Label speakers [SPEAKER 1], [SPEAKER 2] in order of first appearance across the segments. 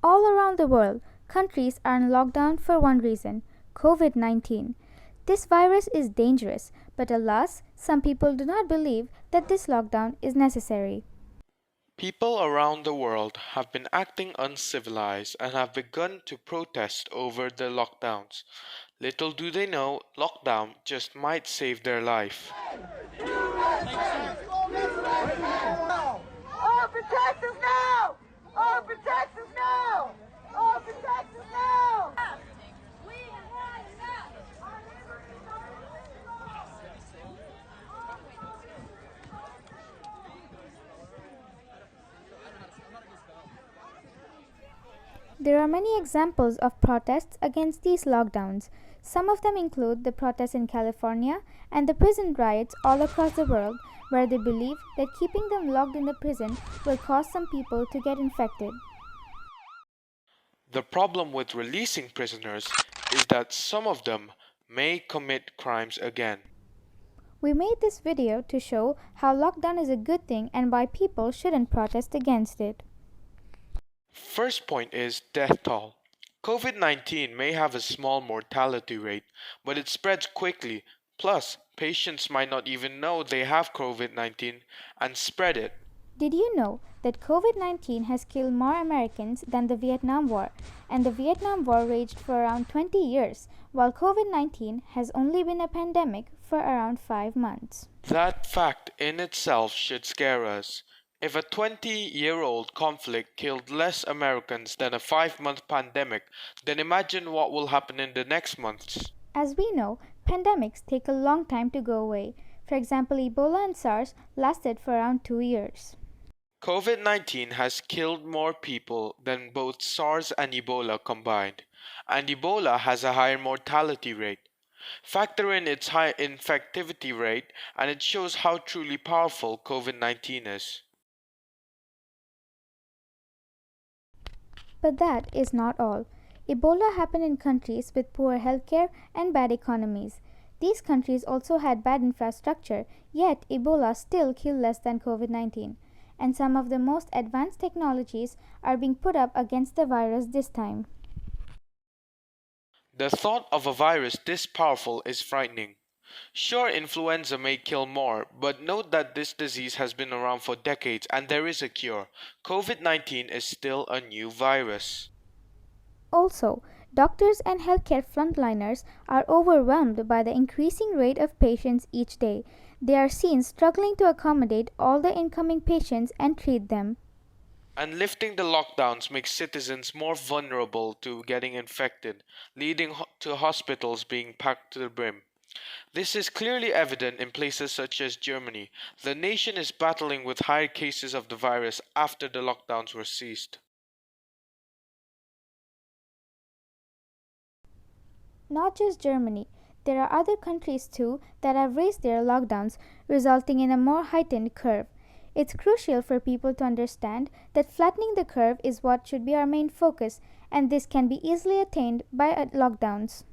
[SPEAKER 1] All around the world, countries are in lockdown for one reason: COVID-19. This virus is dangerous, but alas, some people do not believe that this lockdown is necessary.
[SPEAKER 2] People around the world have been acting uncivilized and have begun to protest over the lockdowns. Little do they know, lockdown just might save their life.
[SPEAKER 3] All protect us now! All protect us now! All protect us now! We have had enough! Our liberties are
[SPEAKER 1] There are many examples of protests against these lockdowns. Some of them include the protests in California and the prison riots all across the world, where they believe that keeping them locked in the prison will cause some people to get infected.
[SPEAKER 2] The problem with releasing prisoners is that some of them may commit crimes again.
[SPEAKER 1] We made this video to show how lockdown is a good thing and why people shouldn't protest against it.
[SPEAKER 2] First point is death toll. COVID-19 may have a small mortality rate, but it spreads quickly. Plus, patients might not even know they have COVID-19 and spread it.
[SPEAKER 1] Did you know that COVID-19 has killed more Americans than the Vietnam War, and the Vietnam War raged for around 20 years, while COVID-19 has only been a pandemic for around 5 months.
[SPEAKER 2] That fact in itself should scare us. If a 20-year-old conflict killed less Americans than a 5-month pandemic, then imagine what will happen in the next months.
[SPEAKER 1] As we know, pandemics take a long time to go away. For example, Ebola and SARS lasted for around 2 years.
[SPEAKER 2] COVID-19 has killed more people than both SARS and Ebola combined, and Ebola has a higher mortality rate. Factor in its high infectivity rate, and it shows how truly powerful COVID-19 is.
[SPEAKER 1] But that is not all. Ebola happened in countries with poor healthcare and bad economies. These countries also had bad infrastructure, yet Ebola still killed less than COVID-19. And some of the most advanced technologies are being put up against the virus this time.
[SPEAKER 2] The thought of a virus this powerful is frightening. Sure, influenza may kill more, but note that this disease has been around for decades and there is a cure. COVID-19 is still a new virus.
[SPEAKER 1] Also, doctors and healthcare frontliners are overwhelmed by the increasing rate of patients each day. They are seen struggling to accommodate all the incoming patients and treat them.
[SPEAKER 2] And lifting the lockdowns makes citizens more vulnerable to getting infected, leading to hospitals being packed to the brim. This is clearly evident in places such as Germany. The nation is battling with higher cases of the virus after the lockdowns were ceased.
[SPEAKER 1] Not just Germany, there are other countries too that have raised their lockdowns, resulting in a more heightened curve. It's crucial for people to understand that flattening the curve is what should be our main focus, and this can be easily attained by lockdowns.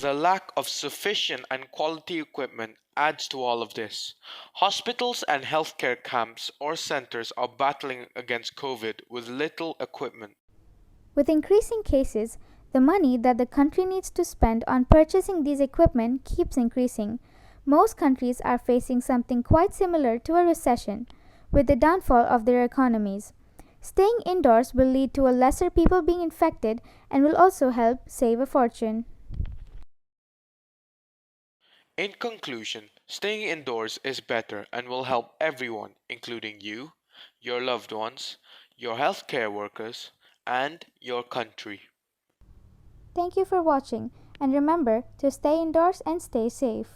[SPEAKER 2] The lack of sufficient and quality equipment adds to all of this. Hospitals and healthcare camps or centers are battling against COVID with little equipment.
[SPEAKER 1] With increasing cases, the money that the country needs to spend on purchasing these equipment keeps increasing. Most countries are facing something quite similar to a recession, with the downfall of their economies. Staying indoors will lead to a lesser people being infected and will also help save a fortune.
[SPEAKER 2] In conclusion, staying indoors is better and will help everyone, including you, your loved ones, your healthcare workers, and your country.
[SPEAKER 1] Thank you for watching, and remember to stay indoors and stay safe.